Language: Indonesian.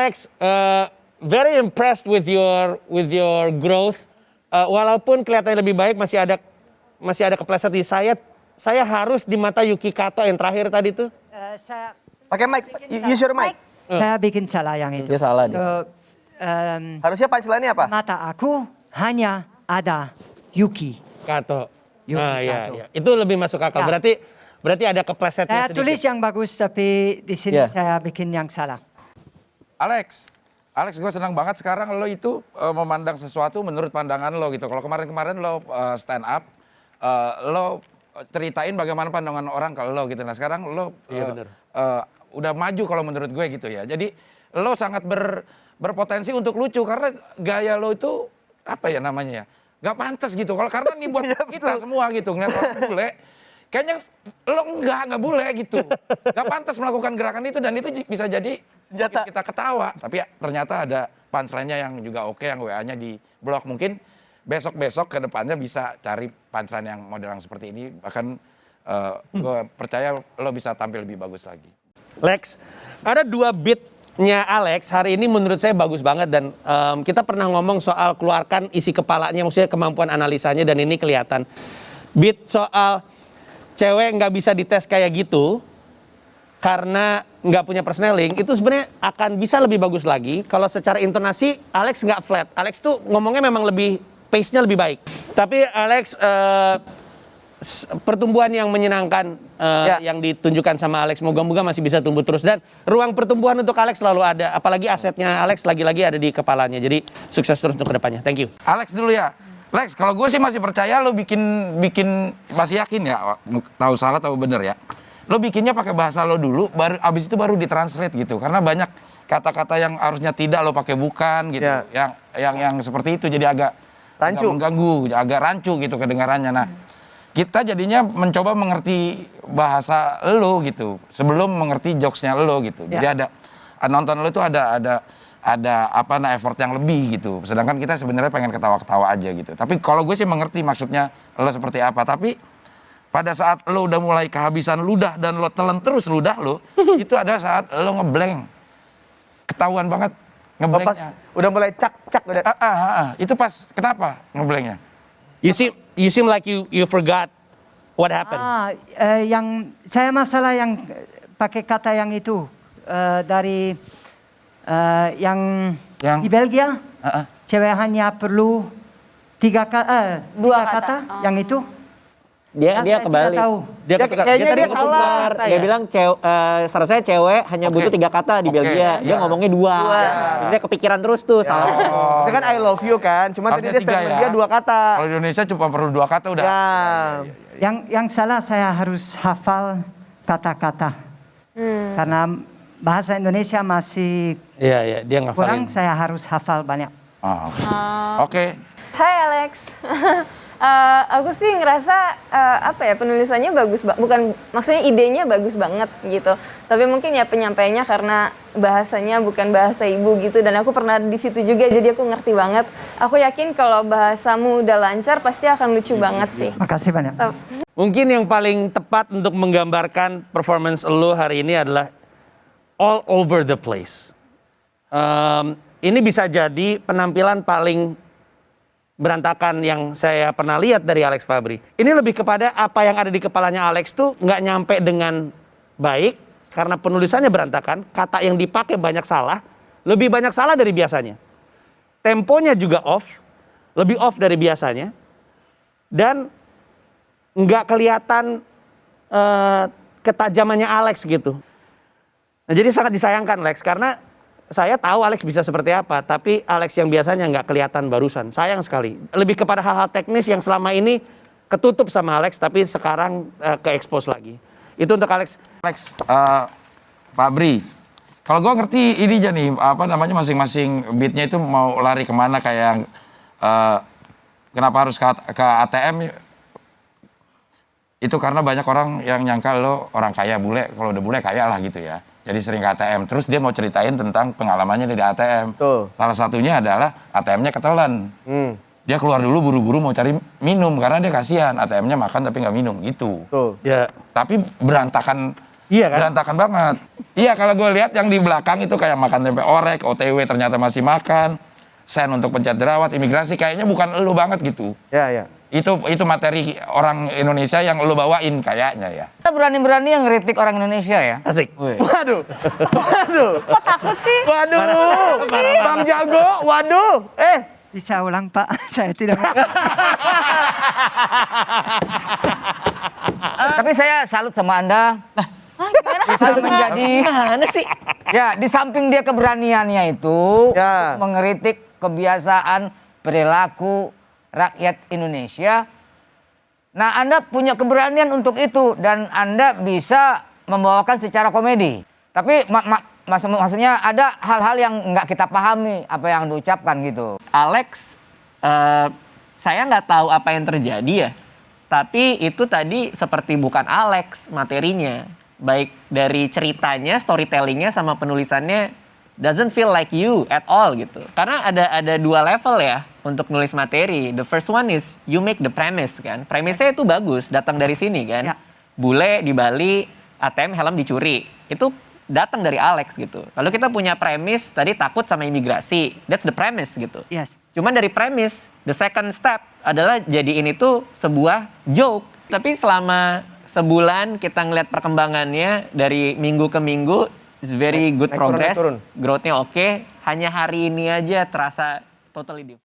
Alex, very impressed with your growth. Walaupun kelihatannya lebih baik, masih ada kepleset di saya harus di mata Yuki Kato yang terakhir tadi tuh. Saya Pakai mic, use your mic. Saya bikin salah yang itu. Dia salah. Harusnya punchline-nya apa? Mata aku hanya ada Yuki. Kato. Yuki Kato. Ya. Itu lebih masuk akal. Ya. Berarti ada keplesetnya Saya sedikit. tulis yang bagus tapi di sini saya bikin yang salah. Alex, gue senang banget sekarang lo itu memandang sesuatu menurut pandangan lo gitu. Kalau kemarin lo stand up, lo ceritain bagaimana pandangan orang ke lo gitu. Nah sekarang lo udah maju kalau menurut gue gitu ya. Jadi lo sangat berpotensi untuk lucu karena gaya lo itu apa ya namanya ya, gak pantas gitu. Kalau karena ini buat kita semua gitu ngeliat orang bule, kayaknya lo nggak bule gitu, gak pantas melakukan gerakan itu dan itu bisa jadi bikin kita ketawa. Tapi ya, ternyata ada punchline-nya yang juga oke, yang WA-nya di blok. Mungkin besok-besok ke depannya bisa cari punchline yang model yang seperti ini. Bahkan gue percaya lo bisa tampil lebih bagus lagi. Lex, ada 2 beatnya Alex hari ini menurut saya bagus banget dan kita pernah ngomong soal keluarkan isi kepalanya, maksudnya kemampuan analisanya dan ini kelihatan. Beat soal cewek nggak bisa dites kayak gitu karena nggak punya personeling, itu sebenarnya akan bisa lebih bagus lagi kalau secara intonasi Alex nggak flat. Alex tuh ngomongnya memang lebih, pace-nya lebih baik. Tapi Alex, pertumbuhan yang menyenangkan yang ditunjukkan sama Alex, moga-moga masih bisa tumbuh terus. Dan ruang pertumbuhan untuk Alex selalu ada, apalagi asetnya Alex lagi-lagi ada di kepalanya. Jadi sukses terus untuk kedepannya. Thank you. Alex dulu ya. Lex, kalau gue sih masih percaya lo bikin masih yakin ya, tahu salah tahu bener ya. Lo bikinnya pakai bahasa lo dulu, abis itu baru ditranslate gitu. Karena banyak kata-kata yang harusnya tidak lo pakai bukan gitu. Yang seperti itu jadi agak mengganggu, agak rancu gitu kedengarannya. Nah, kita jadinya mencoba mengerti bahasa lo gitu sebelum mengerti jokesnya lo gitu. Jadi ada nonton lo itu ada effort yang lebih gitu. Sedangkan kita sebenarnya pengen ketawa-ketawa aja gitu. Tapi kalau gue sih mengerti maksudnya lo seperti apa. Tapi pada saat lo udah mulai kehabisan ludah dan lo telan terus ludah lo, itu ada saat lo ngeblank. Ketahuan banget ngeblanknya. Udah mulai cak udah. Itu pas kenapa ngeblanknya? You seem like you forgot what happened. Yang saya masalah yang pakai kata yang itu dari yang di Belgia, cewek hanya perlu 2 kata, yang itu. Dia kebalik. Kayaknya dia salah. Dia bilang seharusnya cewek hanya butuh 3 kata di Belgia. Dia ngomongnya 2. Dia kepikiran terus tuh salah. Itu kan I love you kan. Cuma tadi dia statement dia 2 kata. Kalau di Indonesia cuma perlu 2 kata udah. Yang salah saya harus hafal kata-kata. Karena bahasa Indonesia masih Dia kurang, saya harus hafal banyak. Oke. Hai Alex. Aku sih ngerasa penulisannya bagus, bukan maksudnya idenya bagus banget gitu. Tapi mungkin ya penyampaiannya karena bahasanya bukan bahasa ibu gitu dan aku pernah di situ juga jadi aku ngerti banget. Aku yakin kalau bahasamu udah lancar pasti akan lucu banget sih. Makasih banyak. Mungkin yang paling tepat untuk menggambarkan performance lo hari ini adalah all over the place. Ini bisa jadi penampilan paling berantakan yang saya pernah lihat dari Alex Fabry. Ini lebih kepada apa yang ada di kepalanya Alex tuh nggak nyampe dengan baik karena penulisannya berantakan, kata yang dipakai banyak salah, lebih banyak salah dari biasanya. Temponya juga off, lebih off dari biasanya, dan nggak kelihatan ketajamannya Alex gitu. Nah, jadi sangat disayangkan Lex karena saya tahu Alex bisa seperti apa, tapi Alex yang biasanya nggak kelihatan barusan. Sayang sekali. Lebih kepada hal-hal teknis yang selama ini ketutup sama Alex, tapi sekarang ke-expose lagi. Itu untuk Alex. Fabry, kalau gue ngerti ini aja nih, masing-masing beatnya itu mau lari kemana kayak yang, kenapa harus ke ATM? Itu karena banyak orang yang nyangka lo orang kaya bule, kalau udah bule kaya lah gitu ya. Jadi sering ke ATM. Terus dia mau ceritain tentang pengalamannya di ATM. Salah satunya adalah ATM-nya ketelan. Dia keluar dulu buru-buru mau cari minum karena dia kasihan ATM-nya makan tapi nggak minum gitu. Ya. Tapi berantakan Iya kan? Berantakan banget. Iya, kalau gue lihat yang di belakang itu kayak makan tempe orek, OTW ternyata masih makan, sen untuk pencet jerawat, imigrasi kayaknya bukan elu banget gitu. Ya. Itu materi orang Indonesia yang lu bawain kayaknya ya. Kita berani-berani yang ngeritik orang Indonesia ya. Asik. Waduh. Kok takut sih? Waduh. Bang Jago, waduh. Bisa ulang Pak, saya tidak mau. Tapi saya salut sama Anda. Bisa menjadi Gimana sih? ya di samping dia keberaniannya itu Ya. mengkritik kebiasaan perilaku rakyat Indonesia. Nah, Anda punya keberanian untuk itu dan Anda bisa membawakan secara komedi. Tapi maksudnya ada hal-hal yang nggak kita pahami apa yang diucapkan gitu. Alex, saya nggak tahu apa yang terjadi ya. Tapi itu tadi seperti bukan Alex materinya. Baik dari ceritanya, storytellingnya sama penulisannya doesn't feel like you at all gitu. Karena ada dua level ya untuk nulis materi. The first one is you make the premise kan. Premise-nya itu bagus, datang dari sini kan. Ya. Bule di Bali, ATM helm dicuri. Itu datang dari Alex gitu. Lalu kita punya premise tadi takut sama imigrasi. That's the premise gitu. Yes. Cuman dari premise, the second step adalah jadiin itu sebuah joke. Tapi selama sebulan kita ngeliat perkembangannya dari minggu ke minggu, it's very good naik turun, progress. naik turun. Growth-nya oke. Hanya hari ini aja terasa totally different.